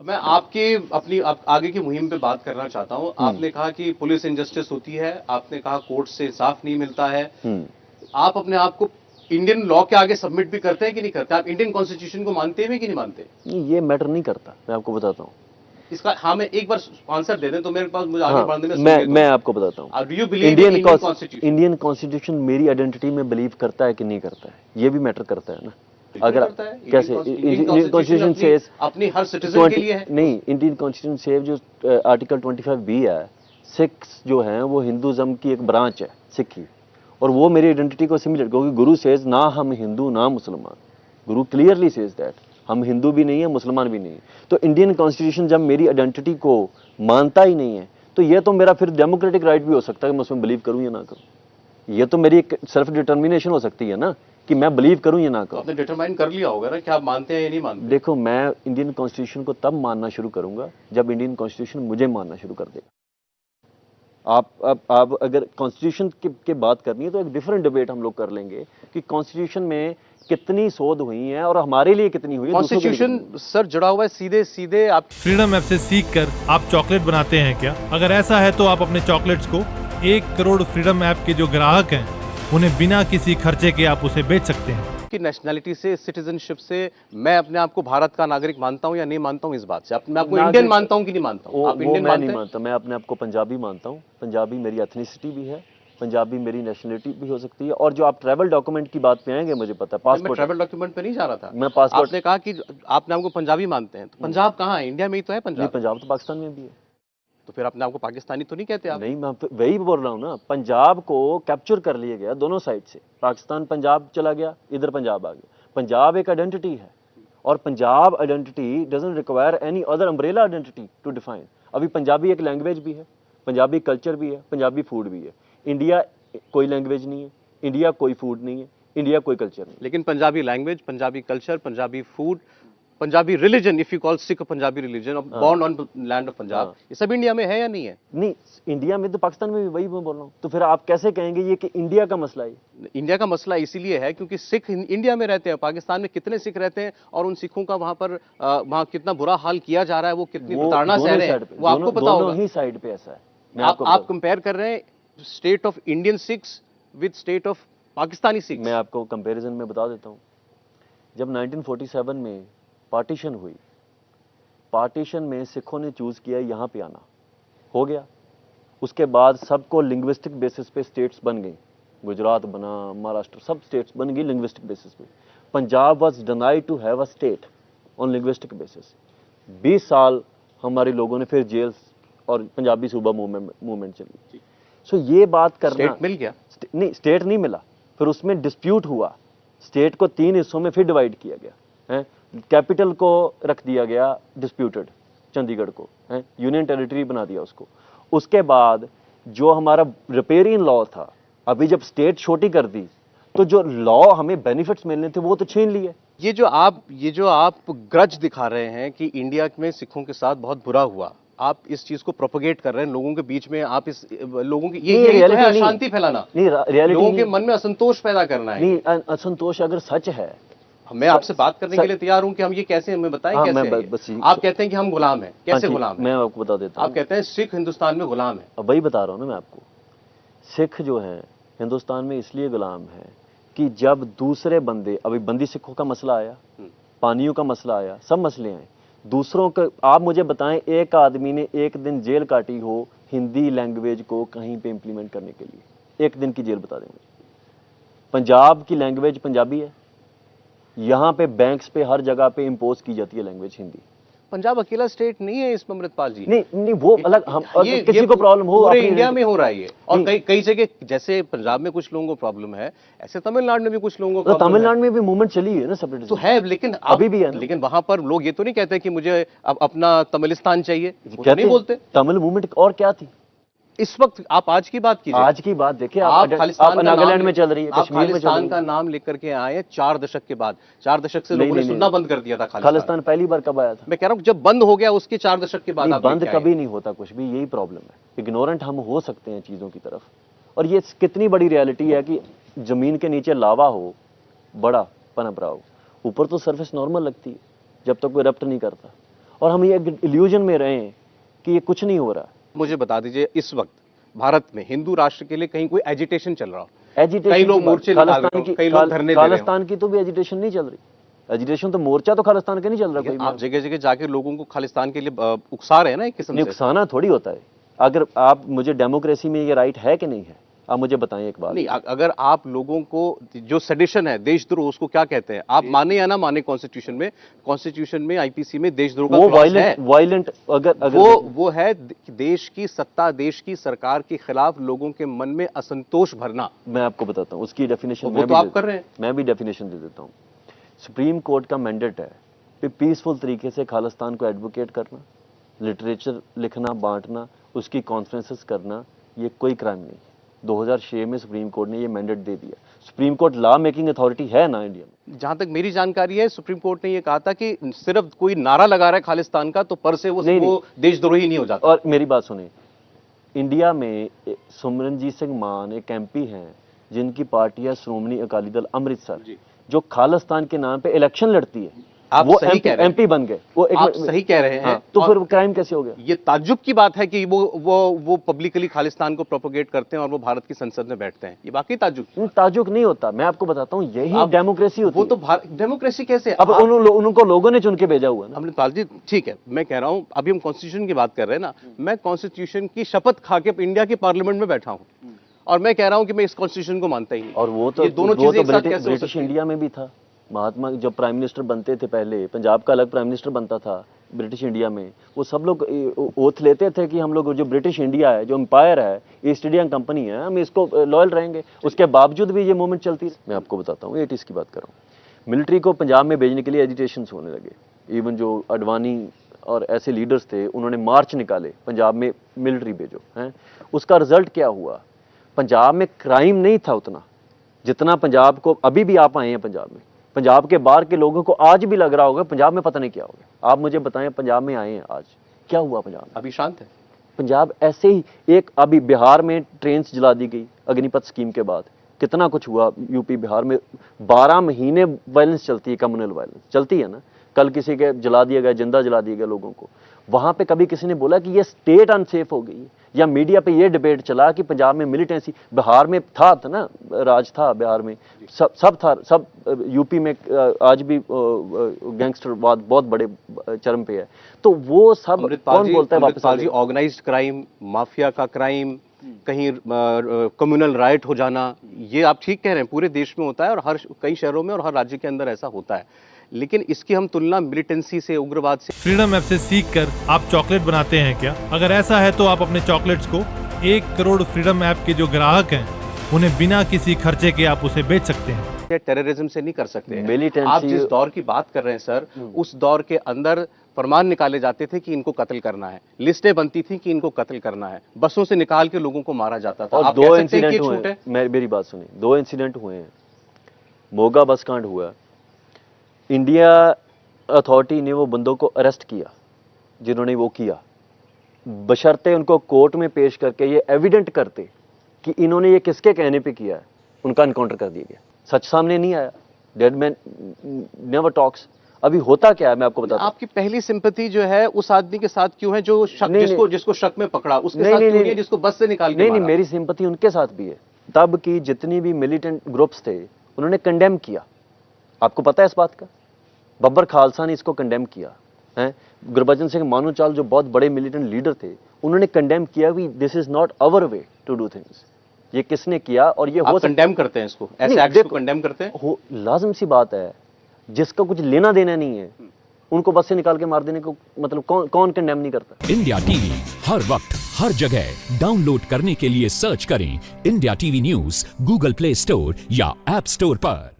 मैं आपके अपनी आगे की मुहिम पे बात करना चाहता हूं। आपने कहा कि पुलिस इंजस्टिस होती है, आपने कहा कोर्ट से इंसाफ नहीं मिलता है। आप अपने आप को इंडियन लॉ के आगे सबमिट भी करते हैं कि नहीं करते? आप इंडियन कॉन्स्टिट्यूशन को मानते हैं कि नहीं मानते? नहीं, ये मैटर नहीं करता, मैं आपको बताता हूँ इसका। हाँ, मैं एक बार आंसर दे दें तो मेरे पास मुझे आगे बढ़ने में मैं आपको बताता हूँ। इंडियन कॉन्स्टिट्यूशन मेरी आइडेंटिटी में बिलीव करता है कि नहीं करता है, ये भी मैटर करता है ना। अगर कैसे इंडियन कॉन्स्टिट्यूशन से अपनी हर सिटीजन के लिए है? नहीं, इंडियन कॉन्स्टिट्यूशन से जो आर्टिकल 25B है, सिख्स जो हैं वो हिंदुज्म की एक ब्रांच है, सिखी, और वो मेरी आइडेंटिटी को सिमिलर, क्योंकि गुरु सेज ना हम हिंदू ना मुसलमान, गुरु क्लियरली सेज दैट हम हिंदू भी नहीं है मुसलमान भी नहीं है। तो इंडियन कॉन्स्टिट्यूशन जब मेरी आइडेंटिटी को मानता ही नहीं है तो ये तो मेरा फिर डेमोक्रेटिक राइट भी हो सकता है कि मैं उसमें बिलीव करूं या ना करूं। ये तो मेरी एक सेल्फ डिटर्मिनेशन हो सकती है ना कि मैं बिलीव करूं या ना करूं। आपने डिटरमाइन कर लिया होगा ना कि आप मानते हैं या नहीं मानते? देखो, मैं इंडियन कॉन्स्टिट्यूशन को तब मानना शुरू करूंगा जब इंडियन कॉन्स्टिट्यूशन मुझे मानना शुरू कर देगा। आप अगर कॉन्स्टिट्यूशन की बात करनी है तो एक डिफरेंट डिबेट हम लोग कर लेंगे कि कॉन्स्टिट्यूशन में कितनी शोध हुई है और हमारे लिए कितनी हुई है। कॉन्स्टिट्यूशन सर जुड़ा हुआ है सीधे सीधे। आप फ्रीडम ऐप से सीख कर आप चॉकलेट बनाते हैं क्या? अगर ऐसा है तो आप अपने चॉकलेट्स को 1 करोड़ फ्रीडम ऐप के जो ग्राहक हैं उन्हें बिना किसी खर्चे के आप उसे बेच सकते हैं। की नेशनैलिटी से, सिटीजनशिप से मैं अपने आप को भारत का नागरिक मानता हूं या नहीं मानता हूं, इस बात से मैं आपको इंडियन मानता हूं कि नहीं मानता हूं? आप इंडियन मैं नहीं मानता, मैं अपने आप को पंजाबी मानता हूं। पंजाबी मेरी एथनिसिटी भी है, पंजाबी मेरी नेशनलिटी भी हो सकती है। और जो आप ट्रैवल डॉक्यूमेंट की बात पे आएंगे, मुझे पता है पासपोर्ट, मैं ट्रैवल डॉक्यूमेंट पे नहीं जा रहा था। मैं पासपोर्ट, आपने कहा कि आपने हमको पंजाबी मानते हैं, तो पंजाब कहाँ है? इंडिया में ही तो है पंजाब। पंजाब तो पाकिस्तान में भी है। तो फिर अपने आपको पाकिस्तानी तो नहीं कहते आप? नहीं, मैं वही बोल रहा हूँ ना, पंजाब को कैप्चर कर लिया गया दोनों साइड से। पाकिस्तान पंजाब चला गया, इधर पंजाब आ गया। पंजाब एक आइडेंटिटी है और Punjab identity doesn't require any other umbrella identity to define. अभी पंजाबी एक लैंग्वेज भी है, पंजाबी कल्चर भी है, पंजाबी फूड भी है। इंडिया कोई लैंग्वेज नहीं है, इंडिया कोई फूड नहीं है, इंडिया कोई कल्चर नहीं। लेकिन Punjabi language, Punjabi culture, Punjabi food, Punjabi religion, if you call Sikh Punjabi religion, born on land of Punjab, ये सब इंडिया में है या नहीं है? नहीं, इंडिया में तो, पाकिस्तान में भी वही मैं बोल रहा हूँ। तो फिर आप कैसे कहेंगे ये कि इंडिया का मसला है? इंडिया का मसला इसीलिए है क्योंकि सिख इंडिया में रहते हैं। पाकिस्तान में कितने सिख रहते हैं और उन सिखों का वहां कितना बुरा हाल किया जा रहा है, वो कितनी प्रताड़ना सह रहे हैं, वो आपको पता होगा। दोनों ही साइड पे ऐसा है। आप कंपेयर कर रहे हैं state of Indian Sikhs with state of Pakistani Sikhs. मैं आपको कंपैरिजन में बता देता हूं। जब 1947 में पार्टीशन हुई, पार्टीशन में सिखों ने चूज किया यहां पे आना, हो गया। उसके बाद सबको लिंग्विस्टिक बेसिस पे स्टेट्स बन गई, गुजरात बना, महाराष्ट्र, सब स्टेट्स बन गई लिंग्विस्टिक बेसिस पे। Punjab was denied to have a state on linguistic basis. 20 साल हमारे लोगों ने फिर जेल और पंजाबी सूबा मूवमेंट चली। सो ये बात करना, स्टेट मिल गया? नहीं, स्टेट नहीं मिला। फिर उसमें डिस्प्यूट हुआ, स्टेट को 3 हिस्सों में फिर डिवाइड किया गया है। कैपिटल को रख दिया गया डिस्प्यूटेड, चंडीगढ़ को है, यूनियन टेरिटरी बना दिया उसको। उसके बाद जो हमारा रिपेरियन लॉ था, अभी जब स्टेट छोटी कर दी तो जो लॉ हमें बेनिफिट्स मिलने थे वो तो छीन लिए। ये जो आप ग्रज दिखा रहे हैं कि इंडिया में सिखों के साथ बहुत बुरा हुआ, आप इस चीज को प्रोपोगेट कर रहे हैं लोगों के बीच में। आप इस लोगों की ये रियलिटी है, अशांति फैलाना, नहीं, रियलिटी लोगों के मन में असंतोष पैदा करना है। नहीं, असंतोष अगर सच है, मैं आपसे बात करने के लिए तैयार हूं कि हम ये कैसे, हमें बताएं कैसे है? आप कहते हैं कि हम गुलाम हैं, कैसे गुलाम हैं? मैं आपको बता देता हूं। आप कहते हैं सिख हिंदुस्तान में गुलाम है। अब वही बता रहा हूं ना मैं आपको। सिख जो है हिंदुस्तान में इसलिए गुलाम है कि जब दूसरे बंदे, अभी बंदी सिखों का मसला आया, पानियों का मसला आया, सब मसले आए दूसरों का। आप मुझे बताएं, एक आदमी ने एक दिन जेल काटी हो हिंदी लैंग्वेज को कहीं पे इंप्लीमेंट करने के लिए, एक दिन की जेल बता देंगे। पंजाब की लैंग्वेज पंजाबी है, यहां पे बैंक्स पे हर जगह पे इंपोज की जाती है लैंग्वेज हिंदी। पंजाब अकेला स्टेट नहीं है इसमें अमृतपाल जी। नहीं, वो अलग, हम किसी को प्रॉब्लम हो, पूरे इंडिया में हो रहा है ये। और कई जगह, जैसे पंजाब में कुछ लोगों को प्रॉब्लम है, ऐसे तमिलनाडु में भी कुछ लोगों को। तमिलनाडु में भी मूवमेंट चली है ना सेपरेटिज्म, तो है, लेकिन अभी भी है। लेकिन वहां पर लोग ये तो नहीं कहते कि मुझे अब अपना तमिलिस्तान चाहिए, नहीं बोलते। तमिल मूवमेंट और क्या थी इस वक्त? आप आज की बात कीजिए, आज की बात देखिए। आप नागालैंड में चल रही है, कश्मीर में चल रही है। खालिस्तान का नाम लेकर के आए 4 दशक के बाद। 4 दशक से लोगों ने सुनना बंद कर दिया था खालिस्तान। पहली बार कब आया था? मैं कह रहा हूं जब बंद हो गया उसके 4 दशक के बाद। बंद कभी नहीं होता कुछ भी, यही प्रॉब्लम है। इग्नोरेंट हम हो सकते हैं चीजों की तरफ। और ये कितनी बड़ी रियलिटी है कि जमीन के नीचे लावा हो, बड़ा पनप रहा हो, ऊपर तो सरफेस नॉर्मल लगती है जब तक कोई रप्ट नहीं करता। और हम ये इल्यूजन में रहे हैं कि ये कुछ नहीं हो रहा। मुझे बता दीजिए, इस वक्त भारत में हिंदू राष्ट्र के लिए कहीं कोई एजिटेशन चल रहा हो? एजिटेशन, कई लोग मोर्चे निकाल रहे हो, कई लोग धरने दे रहे हो। खालिस्तान की तो भी एजिटेशन नहीं चल रही। एजिटेशन तो मोर्चा तो खालिस्तान का नहीं चल रहा कोई। आप जगह जगह जाके लोगों को खालिस्तान के लिए उकसा रहे हैं ना एक किस्म से। नुकसाना थोड़ी होता है। अगर आप मुझे डेमोक्रेसी में ये राइट है कि नहीं है, आप मुझे बताएं एक बात। नहीं, अगर आप लोगों को जो सेडिशन है, देशद्रोह, उसको क्या कहते हैं? आप माने या ना माने, कॉन्स्टिट्यूशन में आईपीसी में देशद्रोह का वो क्लॉज है। वायलेंट अगर वो है देश की सत्ता, देश की सरकार के खिलाफ लोगों के मन में असंतोष भरना। मैं आपको बताता हूँ उसकी डेफिनेशन। वो तो आप कर रहे हैं। मैं भी डेफिनेशन दे देता हूँ। सुप्रीम कोर्ट का मैंडेट है कि पीसफुल तरीके से खालिस्तान को एडवोकेट करना, लिटरेचर लिखना, बांटना, उसकी कॉन्फ्रेंसेस करना, ये कोई क्राइम नहीं। 2006 में सुप्रीम कोर्ट ने ये मैंडेट दे दिया। Supreme court law making authority है ना इंडिया में। जहां तक मेरी जानकारी है, सुप्रीम कोर्ट ने ये कहा था कि सिर्फ कोई नारा लगा रहा है खालिस्तान का तो पर से वो देशद्रोही नहीं हो जाता। और मेरी बात सुनिए, इंडिया में सिमरनजीत सिंह मान एक एमपी हैं जिनकी पार्टी है श्रोमणी अकाली दल अमृतसर, जो खालिस्तान के नाम पे इलेक्शन लड़ती है। आप वो सही कह रहे हैं। एमपी बन गए। वो आप सही कह रहे हैं। हाँ, तो फिर क्राइम कैसे हो गया? ये ताज्जुब की बात है कि वो पब्लिकली खालिस्तान को प्रोपोगेट करते हैं और वो भारत की संसद में बैठते हैं। ये वाकई ताज्जुब। ताज्जुब नहीं होता, मैं आपको बताता हूँ, यही डेमोक्रेसी होती है। वो तो डेमोक्रेसी कैसे? अब उनको लोगों ने चुन के भेजा हुआ ना। अमृतपाल जी, ठीक है, मैं कह रहा हूं, अभी हम कॉन्स्टिट्यूशन की बात कर रहे हैं ना। मैं कॉन्स्टिट्यूशन की शपथ खा के इंडिया के पार्लियामेंट में बैठा हूं और मैं कह रहा हूं कि मैं इस कॉन्स्टिट्यूशन को मानता ही नहीं। और वो तो ब्रिटिश इंडिया में भी था। महात्मा जब प्राइम मिनिस्टर बनते थे, पहले पंजाब का अलग प्राइम मिनिस्टर बनता था ब्रिटिश इंडिया में, वो सब लोग ओथ लेते थे कि हम लोग जो ब्रिटिश इंडिया है, जो एम्पायर है, ईस्ट इंडिया कंपनी है, हम इसको लॉयल रहेंगे। उसके बावजूद भी ये मूवमेंट चलती। मैं आपको बताता हूँ, 80s की बात कर रहा हूँ। मिलिट्री को पंजाब में भेजने के लिए एजिटेशन होने लगे। इवन जो अडवाणी और ऐसे लीडर्स थे, उन्होंने मार्च निकाले पंजाब में मिलिट्री भेजो है। उसका रिजल्ट क्या हुआ? पंजाब में क्राइम नहीं था उतना जितना पंजाब को, अभी भी आप आए हैं पंजाब में, पंजाब के बाहर के लोगों को आज भी लग रहा होगा पंजाब में पता नहीं क्या हो गया। आप मुझे बताएं, पंजाब में आए हैं, आज क्या हुआ पंजाब में? अभी शांत है पंजाब। ऐसे ही एक अभी बिहार में ट्रेन जला दी गई अग्निपथ स्कीम के बाद, कितना कुछ हुआ यूपी बिहार में। 12 महीने वायलेंस चलती है, कम्युनल वायलेंस चलती है ना। कल किसी के जला दिया गया, जिंदा जला दिया गया लोगों को। वहां पे कभी किसी ने बोला कि ये स्टेट अनसेफ हो गई? या मीडिया पे ये डिबेट चला कि पंजाब में मिलिटेंसी, बिहार में था ना, राज था बिहार में, सब था, सब यूपी में आज भी गैंगस्टरवाद बहुत बड़े चरम पे है। तो वो सब कौन बोलता है वापस? ऑर्गेनाइज्ड क्राइम, माफिया का क्राइम, कहीं कम्युनल राइट हो जाना, ये आप ठीक कह रहे हैं, पूरे देश में होता है और कई शहरों में और हर राज्य के अंदर ऐसा होता है। लेकिन इसकी हम तुलना मिलिटेंसी से, उग्रवाद से। फ्रीडम ऐप से सीख कर आप चॉकलेट बनाते हैं क्या? अगर ऐसा है तो आप अपने चॉकलेट्स को 1 करोड़ फ्रीडम ऐप के जो ग्राहक हैं उन्हें बिना किसी खर्चे के आप उसे बेच सकते हैं। टेररिज्म से नहीं कर सकते हैं। मिलिटेंसी, आप जिस दौर की बात कर रहे हैं सर, उस दौर के अंदर फरमान निकाले जाते थे कि इनको कत्ल करना है, लिस्टें बनती थी कि इनको कत्ल करना है, बसों से निकाल के लोगों को मारा जाता था। और 2 इंसिडेंट हुए, मेरी बात सुनिए, 2 इंसिडेंट हुए हैं। मोगा बस कांड हुआ, इंडिया अथॉरिटी ने वो बंदों को अरेस्ट किया जिन्होंने वो किया, बशर्ते उनको कोर्ट में पेश करके ये एविडेंट करते कि इन्होंने ये किसके कहने पे किया है, उनका एनकाउंटर कर दिया गया। सच सामने नहीं आया। Dead man never talks. अभी होता क्या है मैं आपको बताता हूं। आपकी पहली सिंपैथी जो है उस आदमी के साथ क्यों है जो जिसको शक में पकड़ा, उसके साथ क्यों नहीं है जिसको बस से निकाल के नहीं, मेरी सिंपैथी उनके साथ भी है। तब की जितनी भी मिलिटेंट ग्रुप्स थे उन्होंने कंडेम किया। आपको पता है इस बात का? बब्बर खालसा ने इसको कंडेम किया है। गुरबचन सिंह मानूचाल जो बहुत बड़े मिलिटेंट लीडर थे, उन्होंने कंडेम किया कि this is not our way to do things. ये किसने किया? और ये हो कंडेम करते हैं इसको, ऐसे एक्ट्स को कंडेम करते हैं। लाजिम सी बात है, जिसका कुछ लेना देना नहीं है उनको बस से निकाल के मार देने को मतलब कौन कंडेम नहीं करता? इंडिया टीवी हर वक्त हर जगह डाउनलोड करने के लिए सर्च करें India TV news Google play store या ऐप स्टोर पर।